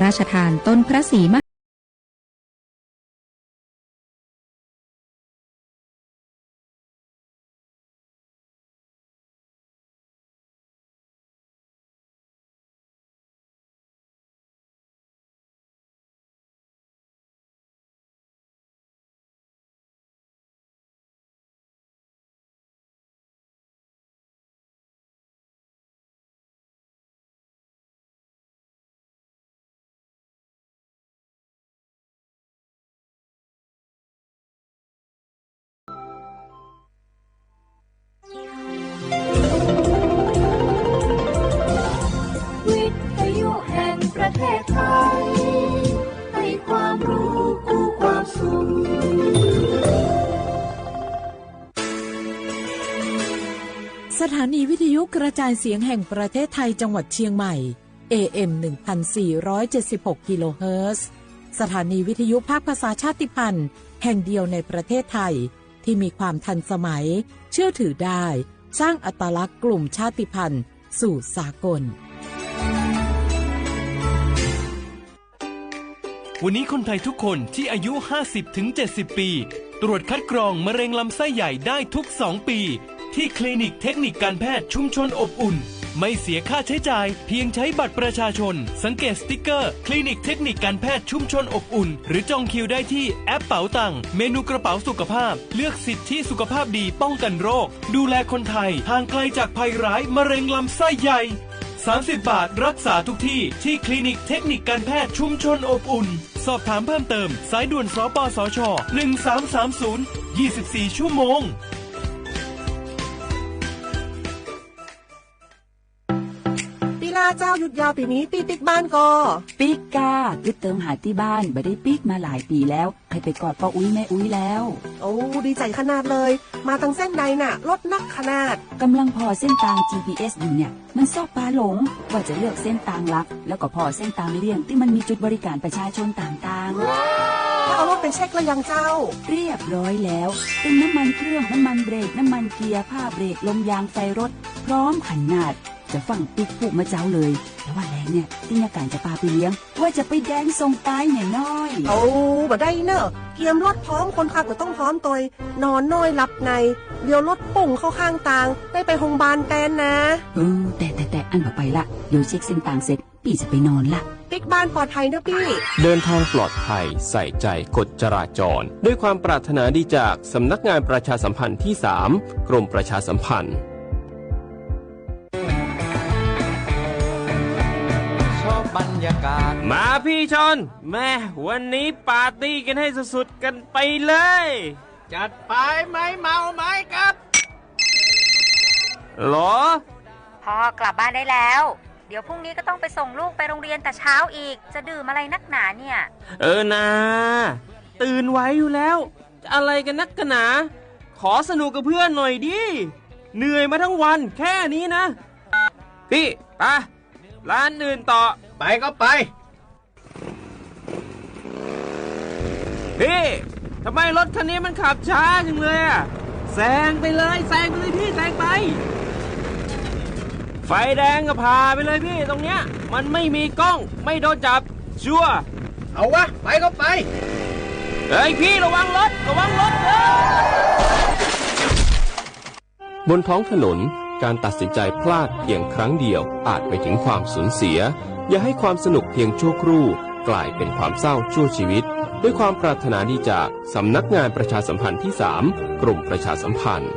ราชทานต้นพระศรีมหาวิทยุแห่งประเทศไทยให้ความรู้กู้ความสุขสถานีวิทยุกระจายเสียงแห่งประเทศไทยจังหวัดเชียงใหม่ AM 1476 กิโลเฮิรตซ์สถานีวิทยุภาคภาษาชาติพันธุ์แห่งเดียวในประเทศไทยที่มีความทันสมัยเชื่อถือได้สร้างอัตลักษณ์กลุ่มชาติพันธุ์สู่สากลวันนี้คนไทยทุกคนที่อายุ 50-70 ปีตรวจคัดกรองมะเร็งลำไส้ใหญ่ได้ทุก 2 ปีที่คลินิกเทคนิคการแพทย์ชุมชนอบอุ่นไม่เสียค่าใช้จ่ายเพียงใช้บัตรประชาชนสังเกตสติกเกอร์คลินิกเทคนิคการแพทย์ชุมชนอบอุ่นหรือจองคิวได้ที่แอปเป๋าตังเมนูกระเป๋าสุขภาพเลือกสิทธิสุขภาพดีป้องกันโรคดูแลคนไทยห่างไกลจากภัยร้ายมะเร็งลำไส้ใหญ่30 บาทรักษาทุกที่ที่คลินิกเทคนิคการแพทย์ชุมชนอบอุ่นสอบถามเพิ่มเติมสายด่วนสปสช1330 24 ชั่วโมงเจ้าหยุดยาวปีนี้ปีกบ้านก็ปีกกาคือเติมหาที่บ้านไม่ได้ปีกมาหลายปีแล้วใครไปกอดป้าอุ้ยแม่อุ้ยแล้วโอ้ดีใจขนาดเลยมาทางเส้นใดน่ะรถนักขนาดกำลังพอเส้นทาง GPS อยู่เนี่ยมันซอกปลาหลงว่าจะเลือกเส้นทางลักแล้วก็พอเส้นทางเลี่ยงที่มันมีจุดบริการประชาชนต่างๆถ้าเอารถไปเช็คแล้วยังเจ้าเรียบร้อยแล้วเติมน้ำมันเครื่องน้ำมันเบรกน้ำมันเกียร์ผ้าเบรกลมยางไฟรถพร้อมขนาดจะฟังปิ๊กผูกมาเจ้าเลยแต่ว่าแรงเนี่ยที่นาการจะพาไปเลี้ยงว่าจะไปแดนส่งตายเนี่ยน้อยโอ้บ่ได้เนอะเกียมรถพร้อมคนขับก็ต้องพร้อมตัวนอนน้อยหลับในเดี๋ยวรถปุ่งเข้าข้างทางได้ไปโรงพยาบาลแตนนะแต่อันต่อไปละเดี๋ยวเช็คเส้นทางเสร็จพี่จะไปนอนละปิ๊กบ้านปลอดภัยนะพี่เดินทางปลอดภัยใส่ใจกฎจราจรด้วยความปรารถนาดีจากสำนักงานประชาสัมพันธ์ที่3กรมประชาสัมพันธ์บรรยากาศมาพี่ชนแม่วันนี้ปาร์ตี้กันให้สุดๆกันไปเลยจัดไปไหมเมาไหมครับหรอพ่อกลับบ้านได้แล้วเดี๋ยวพรุ่งนี้ก็ต้องไปส่งลูกไปโรงเรียนแต่เช้าอีกจะดื่มอะไรนักหนาเนี่ยนะตื่นไว้อยู่แล้วอะไรกันนักกันหนาขอสนุกกับเพื่อนหน่อยดิเหนื่อยมาทั้งวันแค่นี้นะพี่ไปร้านอื่นต่อไปก็ไปพี่ทำไมรถคันนี้มันขับช้าจังเลยอะแซงไปเลยพี่แซงไปไฟแดงก็พาไปเลยพี่ตรงเนี้ยมันไม่มีกล้องไม่โดนจับชัวร์เอาวะไปก็ไปเฮ้ยพี่ระวังรถบนท้องถนนการตัดสินใจพลาดเพียงครั้งเดียวอาจไปถึงความสูญเสียอย่าให้ความสนุกเพียงชั่วครู่กลายเป็นความเศร้าชั่วชีวิตด้วยความปรารถนาดีจากสำนักงานประชาสัมพันธ์ที่3กรมประชาสัมพันธ์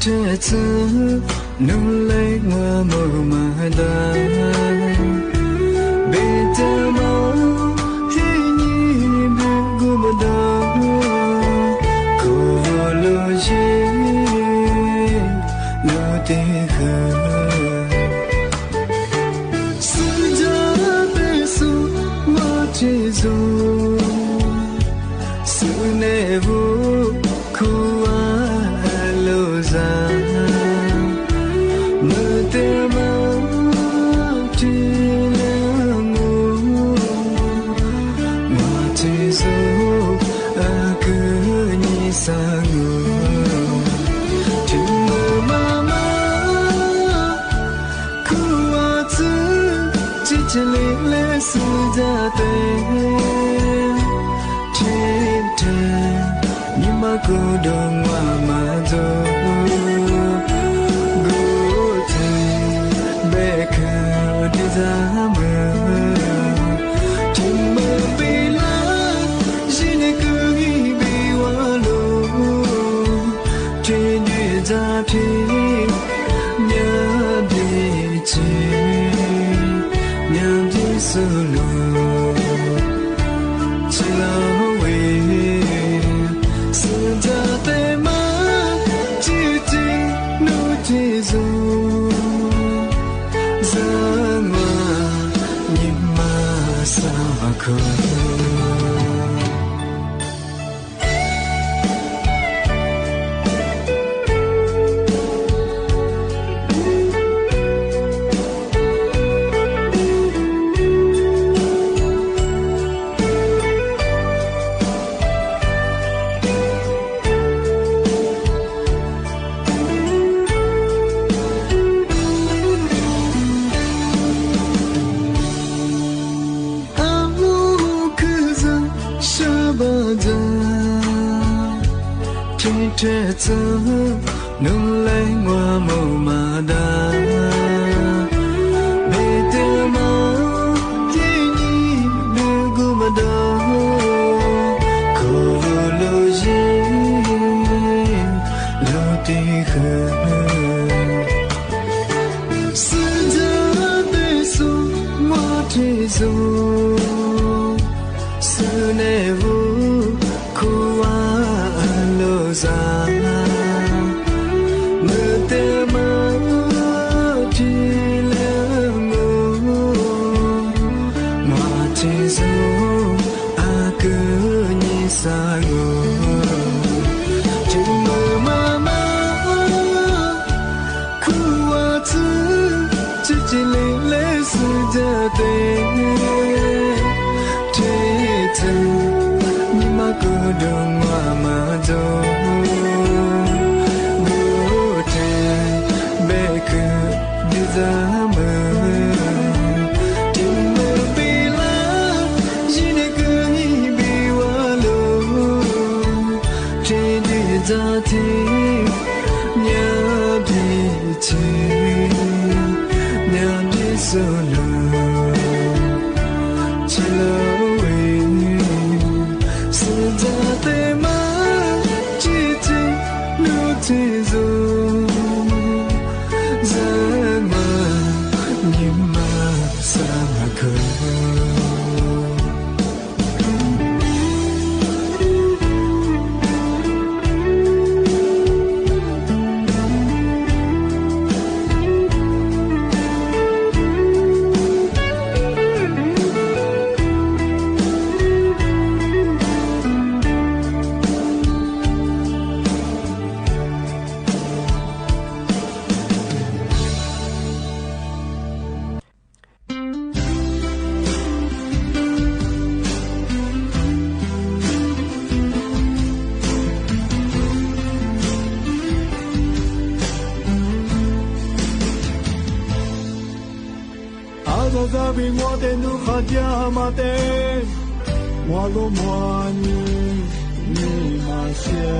thế chứ nung lấy ngờ mơ mà đã bây giờ máu khi nhìn biết gu mà đó cô lo gì lo tê khờ sự giá bê su mà chỉ dù sự nề vô khu lo ra mơ tê máu chỉ là ngủ mà chỉ dù cứ như xa ngủ chỉ mơ mà khu chữ chỉ chỉ lệ sự ra tên trên trời nhưng mà cô đông mà rồi gỗ trời bé khờ đi ra mơ trên mơ bị lá chỉ để cứ nghĩ bị quá lâu trên dưới ra thì nhớ đi chỉ nhớ đi solo chỉ là trẻ thơ nung lấy hoa màu mà đã về từ máu thì nhị đưa gu mà đó cô lo gì lo tì khờ sự giá bê su hoa thế dù sự nề vô khu lo ra mơ tê mơ chỉ là ngủ mà chỉ dù cứ như xa ngủ chỉ mơ mà khu chữ chỉ lệ sự ra tên thế thân nhưng mà cứ đường mà rồi bố trẻ bé cứ đi ra mơ tìm mơ bị lá chỉ để cứ nghĩ bị quá lâu trên đi ra thì nhớ đi chỉ nhớ đi solo chỉ lâu sự ra tê má chỉ chỉ nụ thế dù ra mà nhưng mà xa mà khờ Sabi mo tenu khadya mate walo mwani ni masya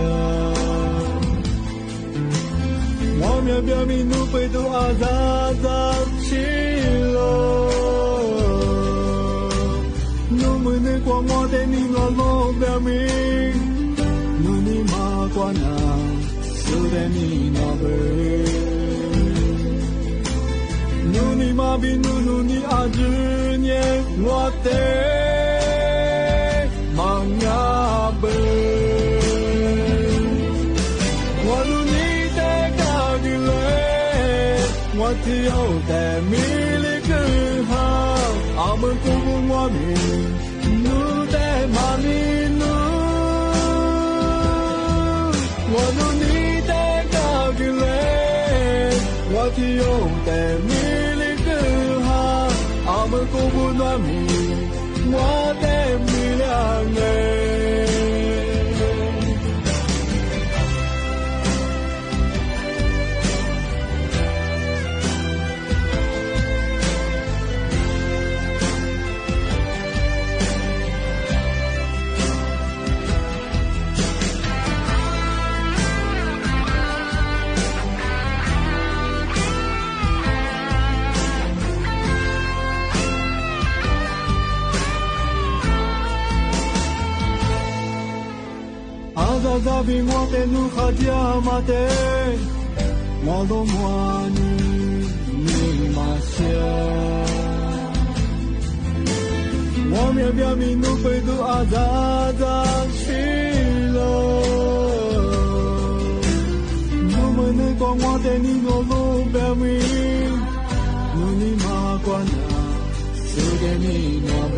wamya bia minu pe tu azaza chilo no mune kwa mo teni no lo bia mi no ni ma kwa na 的你那边，努尼马比努尼阿日年我的忙呀呗，我努尼的高的嘞，我只有的米里根哈，阿门古古我米努的马米努。我努你的高举嘞，我提有的米里根哈，阿门古不暖米，我的米亮哎。扎比我的努哈加马的，我都莫你马下，我面表明努贝都阿扎扎去了，努们的光我的你我路表明，努你马关呀，是给你那边。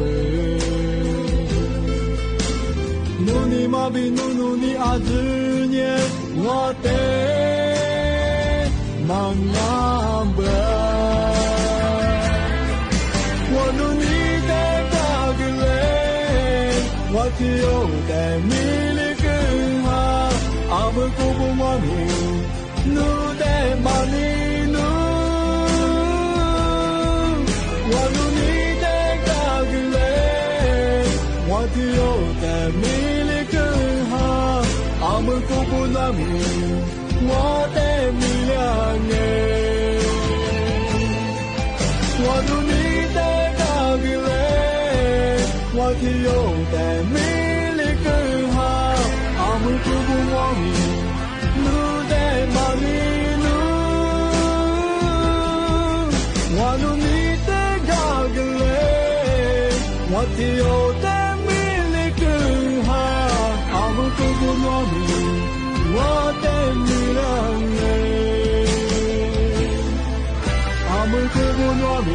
努尼马比努尼阿日年我的忙啊吧，我努尼的高的嘞，我只有的米里根哈，阿门古不我米努的马尼努，我努尼的高的嘞，我只有的米。阿门古不那米，我的米亮哎，我努你的高的嘞，我提有的米里根哈，阿门古不我米，努的马米努，我努你的高的嘞，我提有的米里根哈。古不糯米，我的米亮哎，阿门古不糯米，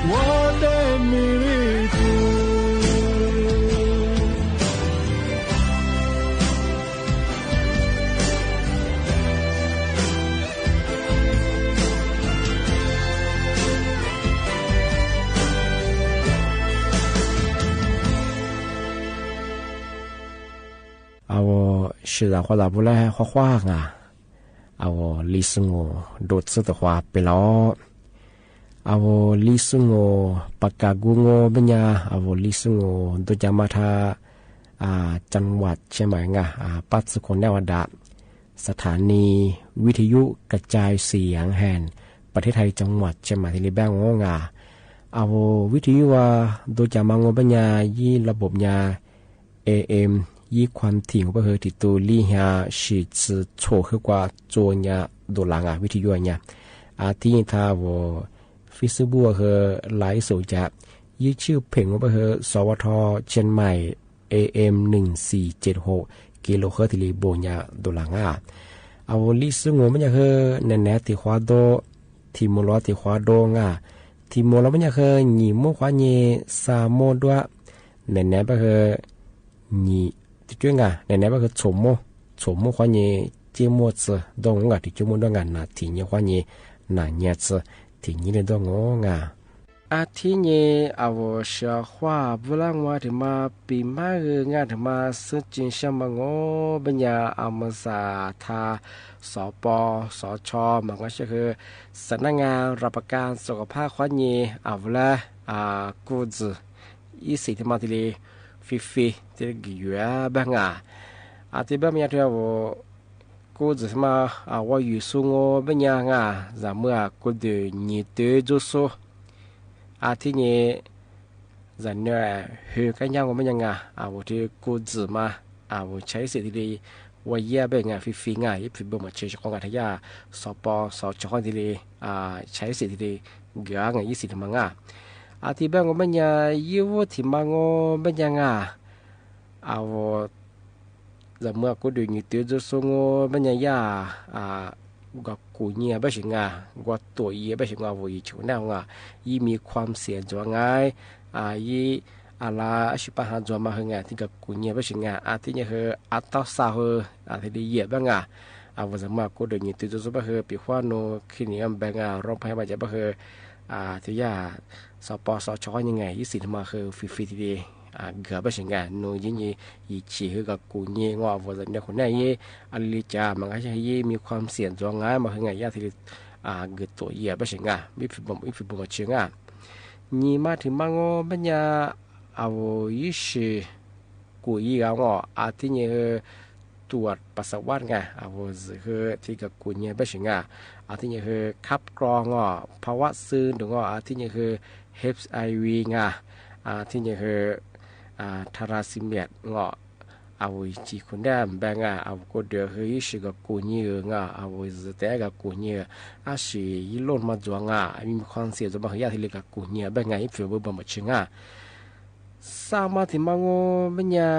我的米里子。我是然后那不来画画啊，我历史我多次的话不了，我历史我ปากกากู我เป็น呀，我历史我都จะมาทาจังหวัดเชียงใหม่งะปัจจุบันแล้วดาสถานีวิทยุกระจายเสียงแห่งประเทศไทยจังหวัดเชียงใหม่ที่ริแบงงะวิทยุว่า都จะมางเป็น呀ยี่ระบบ呀 AM以ความถี่ของประที่ตัวลี่หาสิจะโชว์ขึ้นกว่าโจเนี่ยตัวหลังวิทยุเนี่ยที่ถ้าว่าฟิสบัวคือไลฟ์สดจะยี่ชื่อเพลงของประสวทเชียงใหม่ AM 1476กิโลเฮิรตซ์ที่ลีโบเนี่ยตัวหลังลิสงมันจะคือแน่ๆที่ขวาโดที่มลที่ขวาโดที่มลมันจะคือหนีโมขวาเนี่ยสามโมด้วยแน่ๆก็คือหนีที่จ้าแน่ๆก็คือชมโมขวาเนี่ยเจ้าโมซดงที่เจ้าโมดงนะที่เนี่ยขวาเนี่ยน่ะเนี่ยที่นี่เลยดงที่เนี่ยเชื่อว่าบุรังว่าถึงมาปีมาเงาถึงมาซึ่งจริงช่างมังเป็นยามาสาธาสปสชมันก็คือสำนักงานรับประกันสุขภาพควนี้ละกูจะอีสิ่งที่มาที่เลยฟีที่กี่อยู่บ้างที่บ้านมีอะไรว่ากูจะมาว่าอยู่สูงเป็นยังจะเมื่อกูเดินยี่ตัวจุดสูที่นี่จะเนี่ยคือกันยังว่ามันยังว่าที่กูจะมาว่าใช้สิ่งที่ดี ว่าเย่เป็นไงฟีง่ายยิ่งฟีบ่มาเชื่อของกันทยาสปสจอนทีเลยใช้สิทธิ์ทีเกี่ยงไงยี่สิบมังที่แบงก็มันยังยูที่มังมันยังเอาจะเมื่อกูดูนี่ตัวจะส่งมันยังก็กูเนี่ยไม่ใช่ก็ตัวยี่ไม่ใช่ว่าอีชูแนวยี่มีความเสี่ยงจังไงยี่อะไรชิบะฮันจัวมาเหงที่กับกูเนี่ยไม่ใช่ที่เนี่ยคือต้าสาวที่ได้เยี่ยบ้างว่าจะเมื่อกูดูนี่ตัวจะบ้าปีขวานโนขี้เหนียวแบงร้องเพลงมาจะบ้าที่ยาสปสชยังไงยี่สิบมาคือฟรีๆทีเดียวเกือบไม่ใช่โนยิ่งยี่ชี้คือกับกูเนี่ยว่าว่าจะเนี่ยคนไหนยี่อันลิจ่ามันก็จะยี่มีความเสี่ยงจังไงมาเหงยาที่เกิดตัวเยี่ยไม่ใช่ไม่ฟิบมาเชื่อนี่มาถึงมังมันยาเอายี่สิบกูยี่เอาที่เนี่ยตรวจปัสสาวะเอาคือที่กับกูเนี่ยไม่ใช่ที่เนี่ยคือคับกรองภาวะซึมหรือที่เนี่ยคือ HIV ที่เนี่ยคือทาราซิเมียดเอาจีคนได้แบงเอาก็เดือดคือยี่สิบกับกูเนี่ยเอาแต่กับกูเนี่ยสิยี่ล้นมาจัวมีความเสี่ยงจะมาขยะที่เล็กกับกูเนี่ยแบงยี่ฟิวบ่มาเชื่อสามารถที่มังมันยา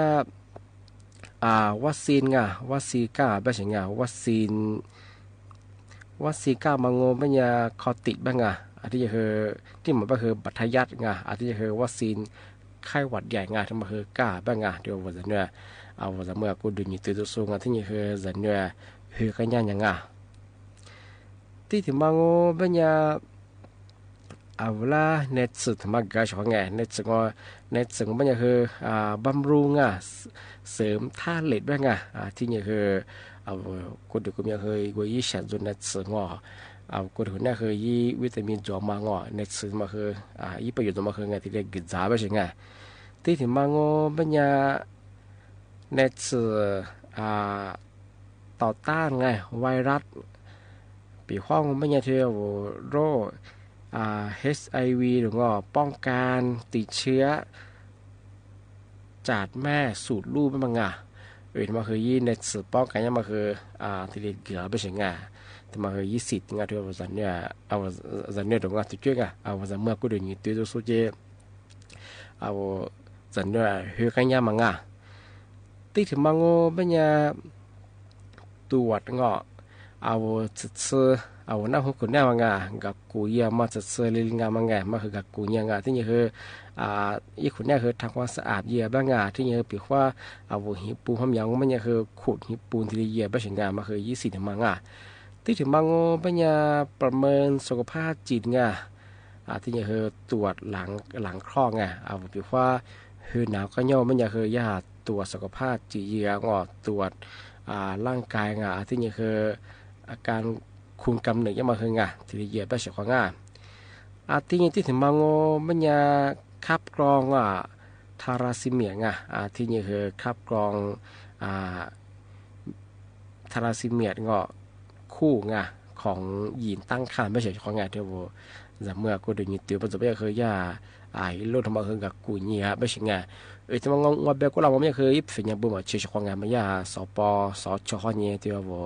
วัคซีนวัคซีนก้าแบบไหนวัคซีนก้ามังมันยาคอติดบ้างที่จะคือที่มันก็คือบัตรยัดที่จะคือวัคซีนไข้หวัดใหญ่ที่มันคือก้าบ้างเดี๋ยววันนี้เอาวันเมื่อกูดูนี่ตัวสูงที่นี่คือวันนี้คือกันยังที่ถึงมังมันยาเอาละเน็ตสึทำมาเกิดของเน็ตสึมันยังคือบำรุงเสริมท่าเหล็กบ้างที่นี่คือเอาคนเด็กก็ยังเคยกูยี่ฉันจนเน็ตสึเอาคนคนนี้คือยี่วิตามินจอมเน็ตสึมาคือยี่ประโยชน์มาคือที่เรียกกิจาไม่ใช่ที่ถึงมังมันยังเน็ตสึต่อต้านไวรัสปีห้องมันยังเที่ยวโรคHIV หรือว่าป้องกันติดเชื้อจากแม่สูตรลูกบ้างมาคือยี่เน็ตสืบป้องกันยังมาคือที่เรียกเกี่ยวไม่ใช่แต่มาคือยี่สิบที่ว่าสันเนี่ยเอาสันเนี่ยตรงที่ช่วยเอาสันเมื่อกูเดินยี่ตัวสุดเจเอาสันเนี่ยคือกันยังมังที่ถึงมังเป็นยาตรวจเอาซื้อเอาหน้าหุ่นคนหน้ามังกับกูเยี่ยมมาจะเซอร์ลิงงามังมาคือกับกูยังที่นี่คืออีคนนี้คือทำความสะอาดเยี่ยบ้างที่นี่คือปีว่าเอาหิปูห้ามยังมันยังคือขูดหิปูที่เยี่ยบ้างมาคือ20มังที่ถึงมังเป็นยาประเมินสุขภาพจิตที่นี่คือตรวจหลังคลอดเอาปีว่าคือหนาวก็ย่อมันยังคือยาตรวจสุขภาพจิตเยี่ยตรวจร่างกายที่นี่คืออาการคุมกำเนิดยังมาคือที่เหยียบไปเสียของที่นี่ที่ถึงมังมันยาคับกรองทาราซิเมียที่นี่คือคับกรองทาราซิเมียคู่ของยีนตั้งครรภ์ไม่ใช่ของเที่ยวจะเมื่อกูดูนี่ตัวปัจจุบันคือยาโลดทำมาคือกับกูเนี่ยไม่ใช่จะมางอเบลก็เราไม่เคยเป็นยังบุ๋มเชื่อของมันยาสปสชเนี่ยที่ว่า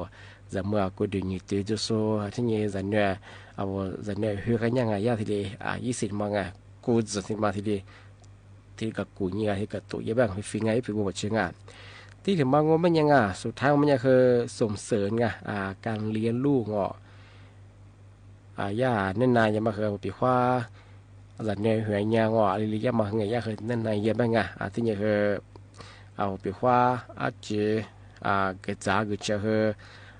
จะเมื่อกูดูนี่ตัวจะสู้ที่นี่จะเนี่ยเอาจะเนี่ยคือกันยังยาที่ดี20มังกูจะที่มาที่กับกูเนี่ยที่กับตัวเยอะบ้างฟิงเป็นบุ๋มเชื่อที่ถึงมังมันยังสุดท้ายมันยังคือส่งเสริมการเลี้ยงลูกย่าเน้นนายยังมาคือปีว่าจะเนี่ยหัวยางอะไรเรียกมาไงย่าคือเน้นนายเยอะบ้างที่นี่คือเอาปีว่าอาจจะกระจายก็จะคือ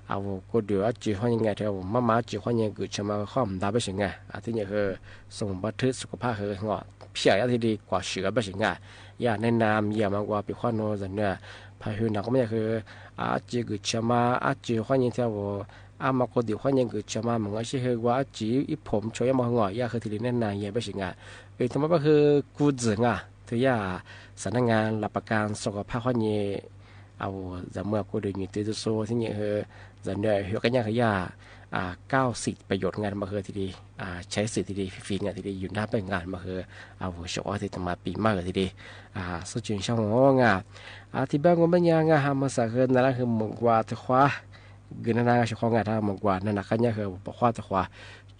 เอาก็เดี๋ยวอาจจะว่ายังไงเท่ามาจะว่ายังไงก็จะมาข้อมได้ไม่ใช่ที่นี่คือส่งบันทึกสุขภาพคือเพียรที่ดีกว่าเสือไม่ใช่ย่าแนะนำเยี่ยมกว่าปีว่าโน้จะเนี่ยพายหืนหนักก็ไม่คืออาจจะก็จะมาอาจจะว่ายังเท่ามาก็เดี๋ยวว่ายังก็จะมาเหมือนกับที่คือว่าอาจจะอีผมช่วยมาหัวย่าคือที่แนะนำเยี่ยมไม่ใช่ทำไมก็คือกูจึงที่ย่าสำนักงานรับประกันสุขภาพว่ายังเอาจะเมื่อกูดูนี่ตัวโซ่ที่นี่คือจะเนี่ยหัวกันยังคือย่า ก้าวสิทธิประโยชน์งานมาเฮอทีดีใช้สิทธิดีฟรีงานทีดีอยู่หน้าเป็นงานมาเฮอหัวชอที่จะมาปีมากทีดีสุดจริงช่างงที่บ้านก็ไม่ยังหามาสักเฮินนั่นคือหมกว่าตะควาเงินนั่นก็ช่วยงานทำหมกว่านั่นกันเนี่ยคือปะควาตะควา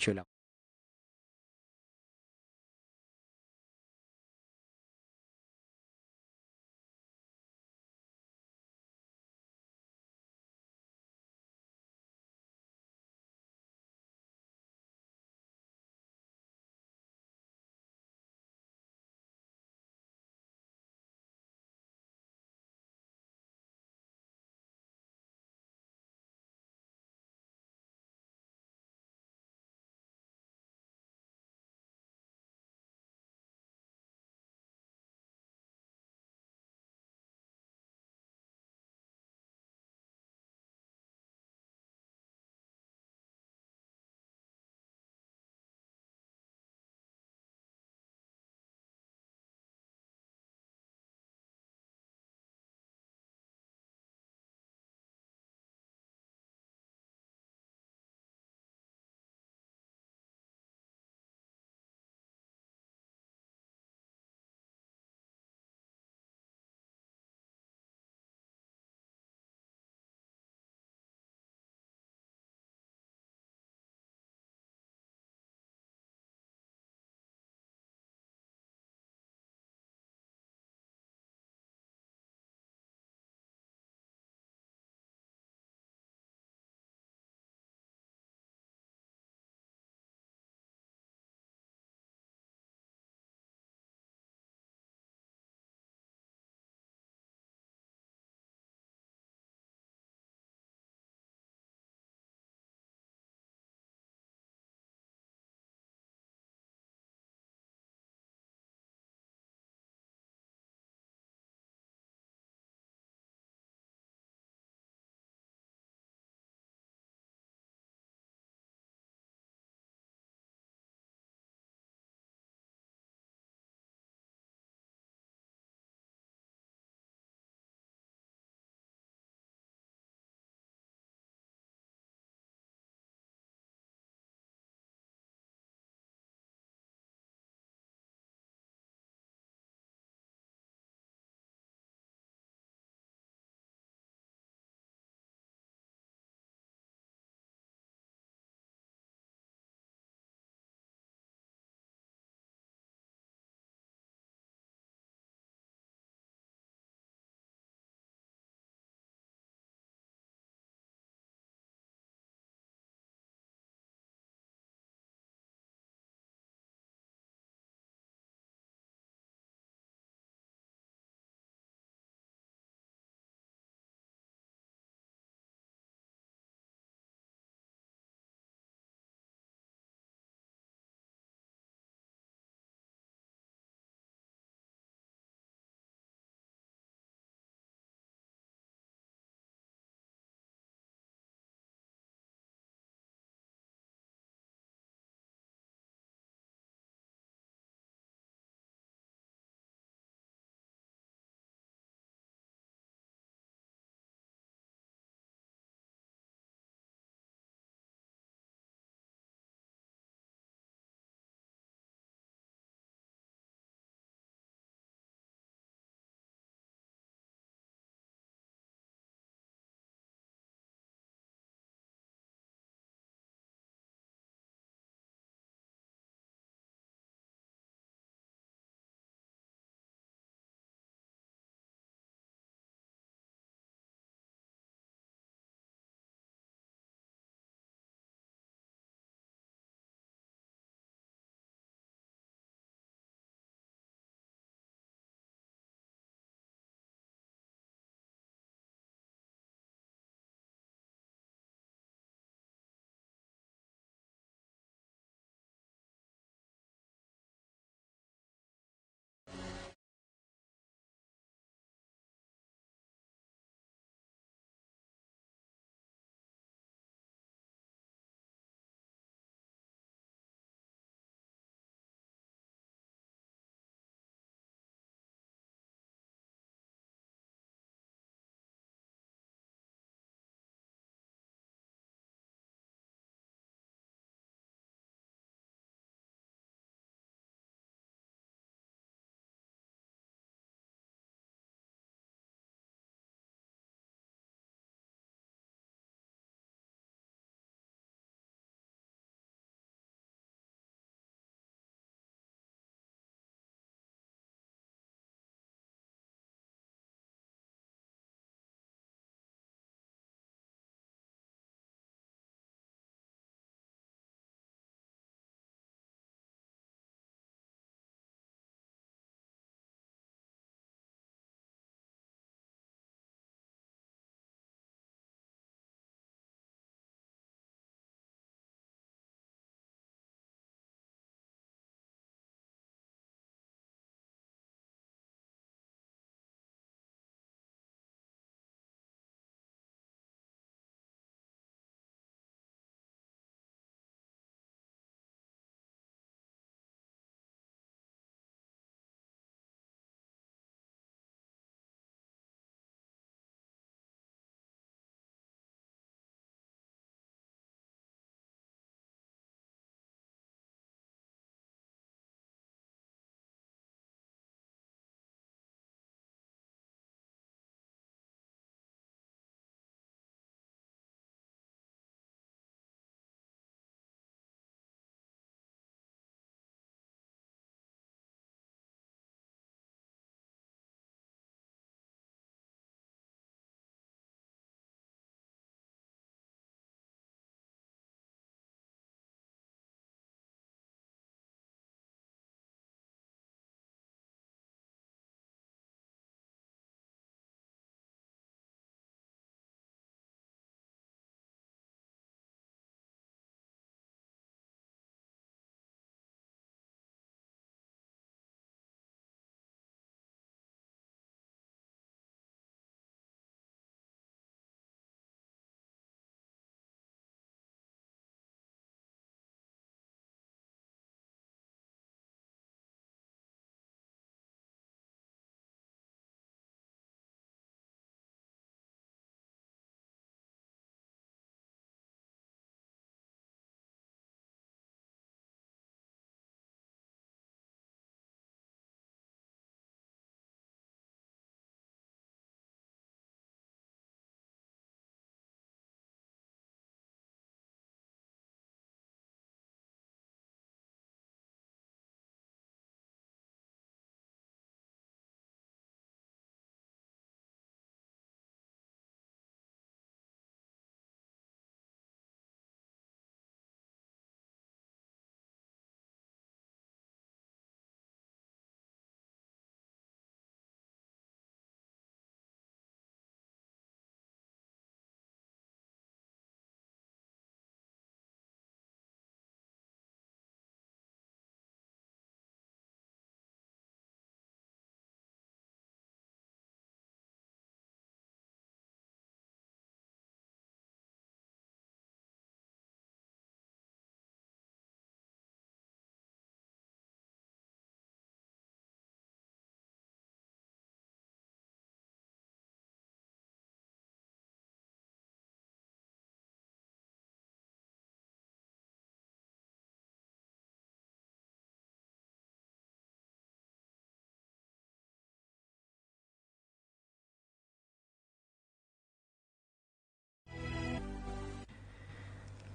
ช่วยแล้ว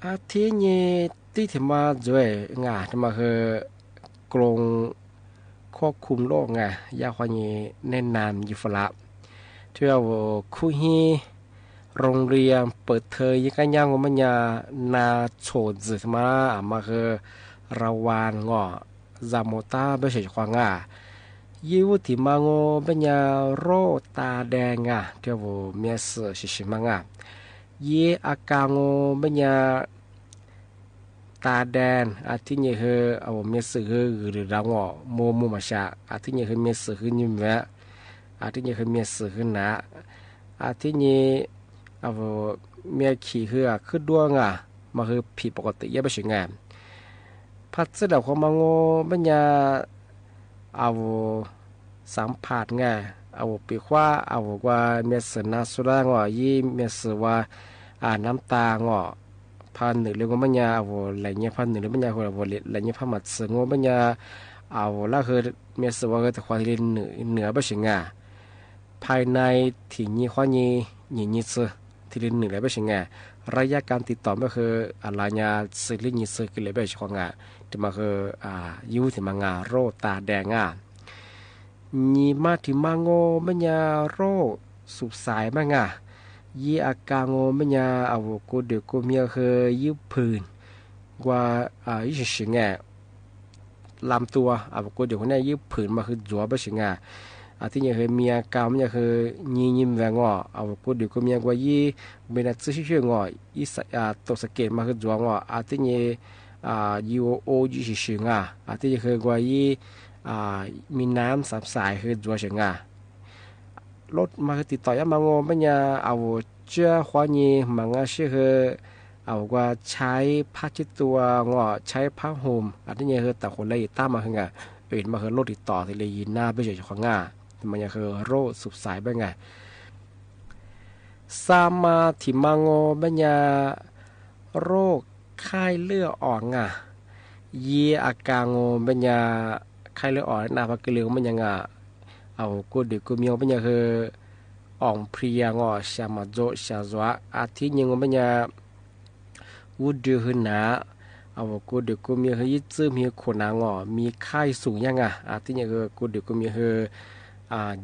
อาทินี้ที่ที่มาด้วยงาที่มาคือกรงควบคุมโรคไงยาควานี้แนะนำอยู่ฝรั่งเที่ยวคุยโรงเรียนเปิดเทอมยังกันยังว่ามันยานาโฉดจิตมามาคือระวานงอจามตาไม่ใช่ควางอ่ะยี่วุฒิมังโอเป็นยาโรตาแดงอ่ะเที่ยวเมียสือชิมังอ่ะยี่อาการโอเป็นยาตาแดงอาทิตย์นี้คือเอาเมียสือหรือรางอโมมาชาอาทิตย์นี้คือเมียสือคือนิ่มแวะอาทิตย์นี้คือเมียสือคือหนาอาทิตย์นี้เอาเมียขี่คือดวงอ่ะมาคือผิดปกติยังไม่ใช่ไงพัดเสด็จของมังโงปัญญาเอาสัมผัสไงเอาปีกว่าเอาว่าเมียสือนาสุรางอ่ะยี่เมียสือว่าน้ำตาอ่ะพันหนึ่งเรื่องปัญญาเอาไหลเงี้ยพันหนึ่งเรื่องปัญญาคนเอาไหลเงี้ยพันมัดสืองปัญญาเอาละคือเมียสือว่าคือแต่ความที่เหนือไม่ใช่ไงภายในที่นี้ข้อนี้ยี่สือที่เรื่องหนึ่งแล้วไม่ใช่ไงระยะการติดต่อไม่คืออะไรเนี่ยสื่อเรื่องยี่สือกันเลยไม่ใช่ของไงที่มาคือยูที่มางาโรตาแดงยี่มาที่มังโงมันยาโรสุบสายมังยี่อาการโงมันยาเอากูเดือกูเมียคือยืดผื่นว่ายี่สิงไงลำตัวเอากูเดือคนนี้ยืดผื่นมาคือจั่วไม่ใช่ไงที่นี่คือเมียกาวมันยาคือยิ้มแหวงเอากูเดือกูเมียว่ายี่เป็นอะไรชื่อชื่องยี่ตัวสเกตมาคือจั่วที่นี่ยูโอยี่สิงที่นี่คือว่ายี่มีน้ำสามสายคือจั่วเฉียงรถมาคือติดต่อยังมังโงปัญญาเอาเจ้าขวานี้มังชื่อคือเอาว่าใช้ผ้าเช็ดตัวใช้ผ้าห่มที่นี่คือแต่คนเลยตามมาคืออื่นมาคือรถติดต่อที่เลยยินหน้าไม่ใช่ของมันยังคือโรคสุบสายเป็นไงสามาที่มังโงปัญญาโรคไข้เลือดออกยีอาการโงปัญญาไข้เลือดออกนาพักเลือมันยังเอากูเด็กกูมีปัญญาคืออ่องเพลียชามาโจชาจวะอาทิตย์ยังปัญญาวูดดือหนาเอากูเด็กกูมีคือยึดซื้อมีขนมีไข้สูงยังอาทิตย์ยังคือกูเด็กกูมีคือ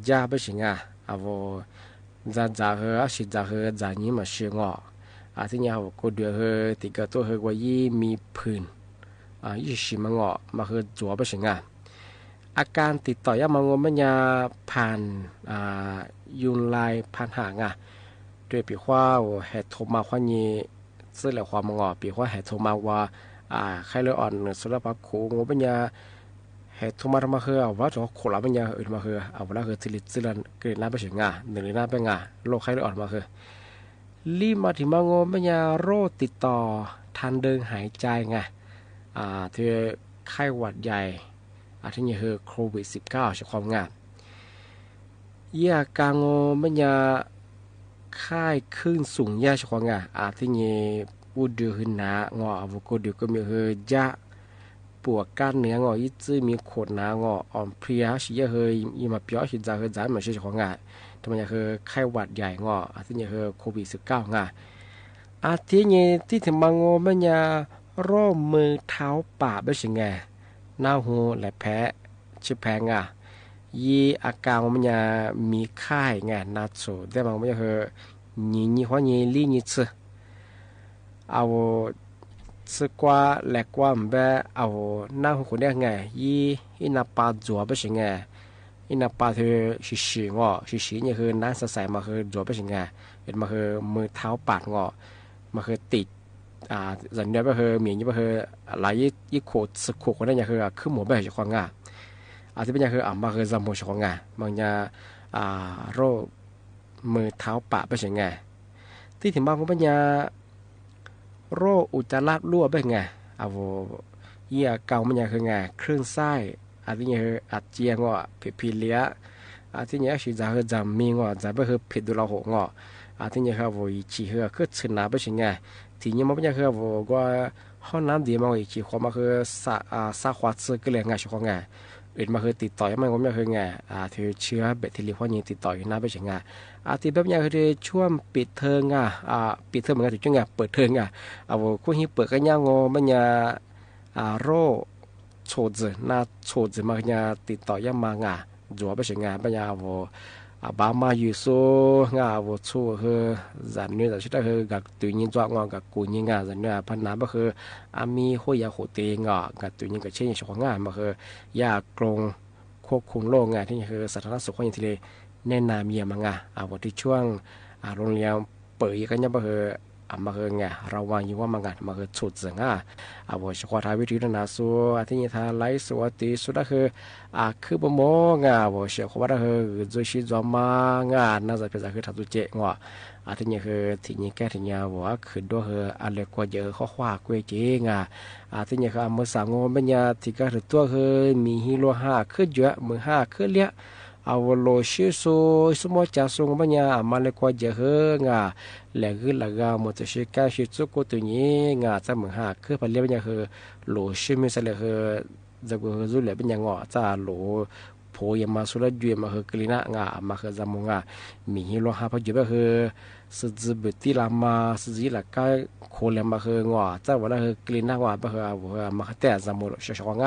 ยาไม่ใช่เอาจ่าคือสิจ่าคือจ่านี้มาเชื่ออาทิตย์นี้เอากูเดือคือติดกับตัวคือว่ายี่มีผื่นยี่สิมังมาคือจั่วไม่ใช่อาการติดต่อยามังมันยาผ่านยุนลายผ่านหางด้วยปีว่าเหตุโทมาควานี้ซึ่งเหล่าความมังปีว่าเหตุโทมาว่าไข้เลือดอ่อนสุรภาพโคงมันยาเหตุโทมาทำมาคือว่าจะโคลามันยาอื่นมาคือเอาละคือสิริสิรันเกิดน้ำไปถึงหนึ่งน้ำเป็นโรคไข้เลือดอ่อนมาคือรีมาถึงมังมันยาโรคติดต่อทางเดินหายใจที่ไข้หวัดใหญ่ที่นี่คือโควิด-19ใช้ความยาการโงมันยาค่ายขึ้นสูงยาใช้ความที่นี่ปูดือหนางออะโวคาโดก็มีคือยาปวดก้านเนื้อยิ่งมีขนหนางอ่อนเพลียสิเยอะเลยยิ่งมาเปียสิจะคือจ่ายมันใช้ความทำไมคือไข้หวัดใหญ่ที่นี่คือโควิด-19ที่นี่ที่ถึงมังโงมันยาโรคมือเท้าปากไม่ใช่หน้าหูและแพ้ชิบแพงยีอาการมันจะมีไข้นาโซแต่บางมันจะคือยี่ห้อยี่ลี่ยี่ซึเอาซึกว่าแหลกว่ามันแบบเอาหน้าหูคนเดียวยี่อินาปาจัวไม่ใช่อินาปาคือชินี่คือน้ำใสๆมาคือจัวไม่ใช่เป็นมาคือมือเท้าปากมาคือติดสัญญาก็คือมีก็คือหลายยี่ขวดสักขวดนั่นอย่างคือขึ้นหมูแบบเฉพาะที่เป็นอย่างคือมาคือจำหมูเฉพาะบางอย่างโรคมือเท้าปะเป็นยังไงที่ถึงบางคนเป็นอย่างโรคอุจจาระรั่วเป็นไงยี่เก่าเป็นอย่างคือคลื่นไส้ที่อย่างคืออาเจียงผิดเลี้ยที่อย่างคือจะคือจำมีจะเป็นคือผิดดูเราหัวที่อย่างคือจีคือชนะเป็นยังไงทีนี้มันเป็นคือว่าห้องน้ำดีมากอีกทีความมันคือสาขวาซื้อก็เลยง่ายช่วง อื่นมาคือติดต่อยังไม่ผมอยากคือไงถือเชื้อเบ็ดที่เรียกว่ายิงติดต่ออยู่หน้าไปเฉยไงติดแบบยังคือช่วงปิดเทอมปิดเทอมเหมือนกันถึงช่วงเปิดเทอมคู่ฮีเปิดกันยังมันยาโรโชดน่าโชดมาเนี่ยติดต่อยังมางจัวไปเฉยไงปัญญาบามาอยู่โซ่ชัวคือจันเนี่ยแต่ชุดคือกับตัวยิงจ้างกับกูยิงจันเนี่ยพันน้ำก็คือมีหัวยาหัวเตงกับตัวยิงกับเช่นชงมาคือยากรงควบคุมโรคที่คือสาธารณสุขอย่างที่เลยแนะนำเมียมาวันที่ช่วงโรงเรียนเปิดกันยังก็คือมาคือเราวางอยู่ว่ามาคือฉุดเสียงวันเฉพาะทางวิทยุนาสัวที่นี่ทางไลฟ์สวัสดีสุดก็คือบ่มวันเฉพาะว่าคือจุดชี้จอมาน่าจะเป็นคือทัดเจงที่นี่คือที่นี่แก่ที่นี่ว่าคือด้วยคืออะไรกว่าเยอะข้อความกวยเจงที่นี่คือเมื่อสั่งมันยาที่ก็ถือตัวคือมีฮีโร่5ขึ้นเยอะมือ5ขึ้นเลี้ยโลชิโซสมอจาสงบัญญามาเลกว่าเจอแหลกหลักมอเตอร์ไซค์ชิซุโกตัวนี้จะมือหาคือพันเลี้ยบัญญาคือโลชิมิสเลคือจะกูรู้เลยบัญญาจะโลโพยมาสุดจุยมาคือกลีน่มาคือจำมีฮิโร่5พอจุแบบคือสุดบุตรีลามาสุดจีหลักก็โคเลมาคือจะว่าคือกลีน่ามาคือมาแต่จำมุชชง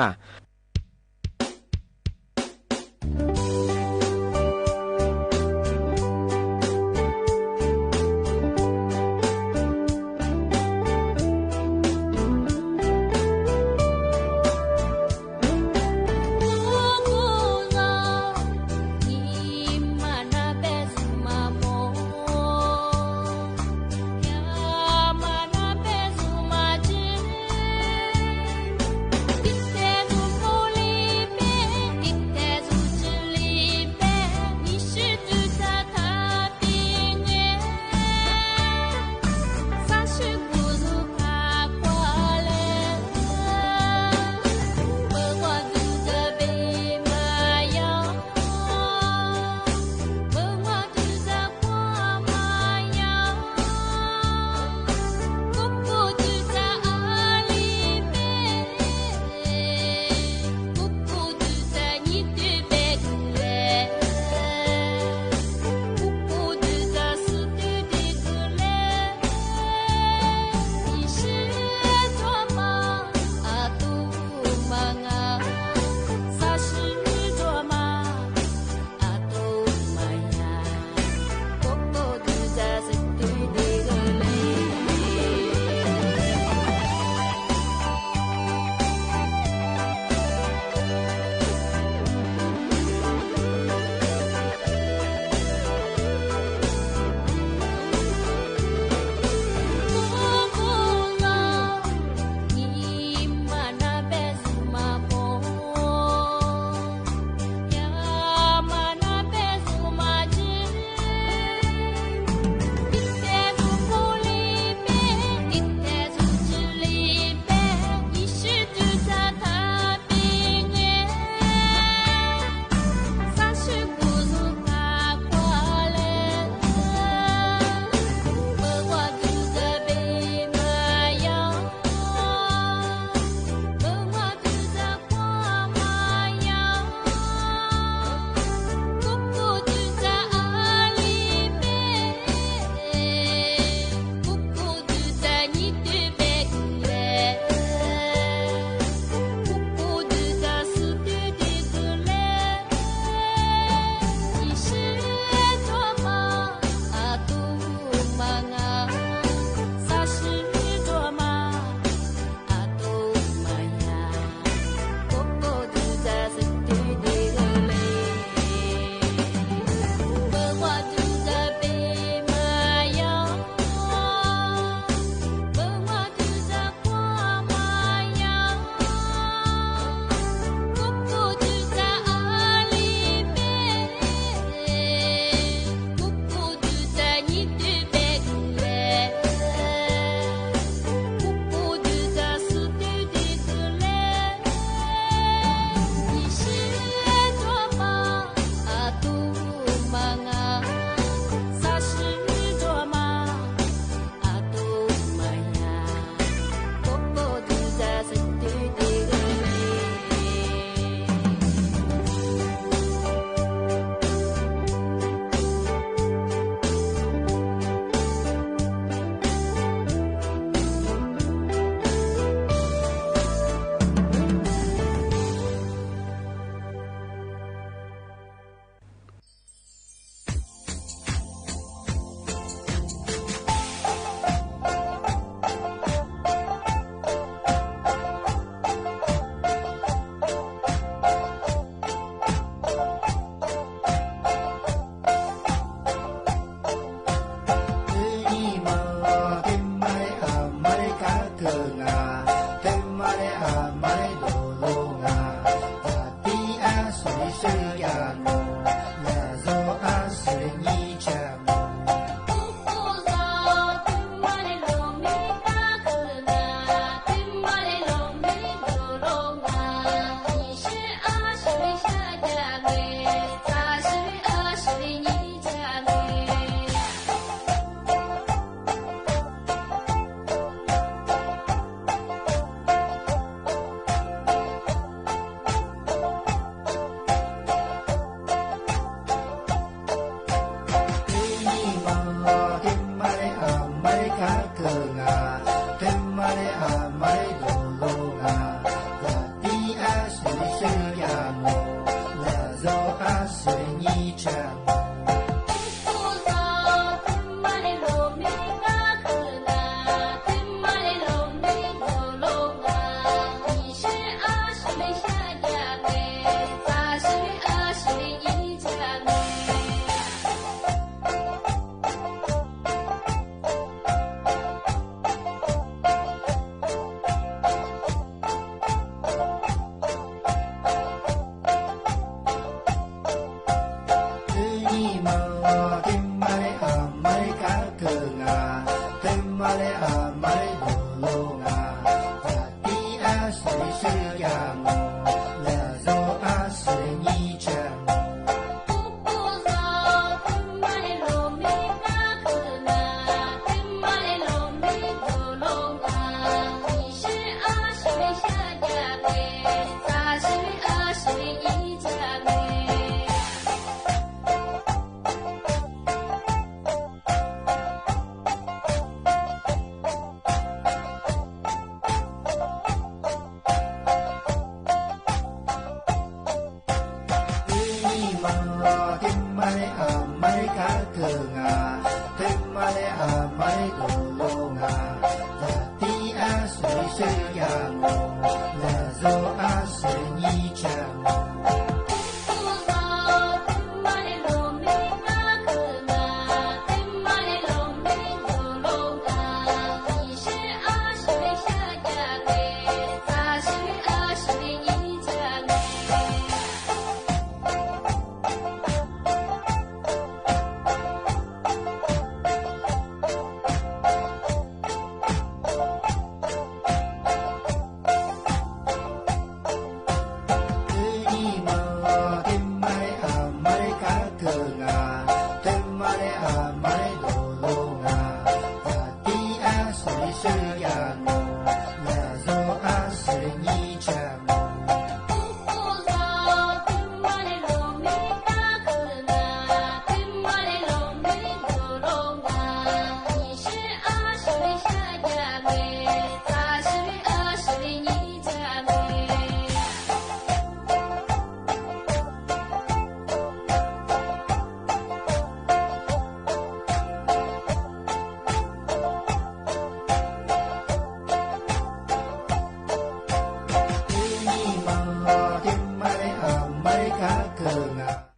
天马来阿麦卡克啊。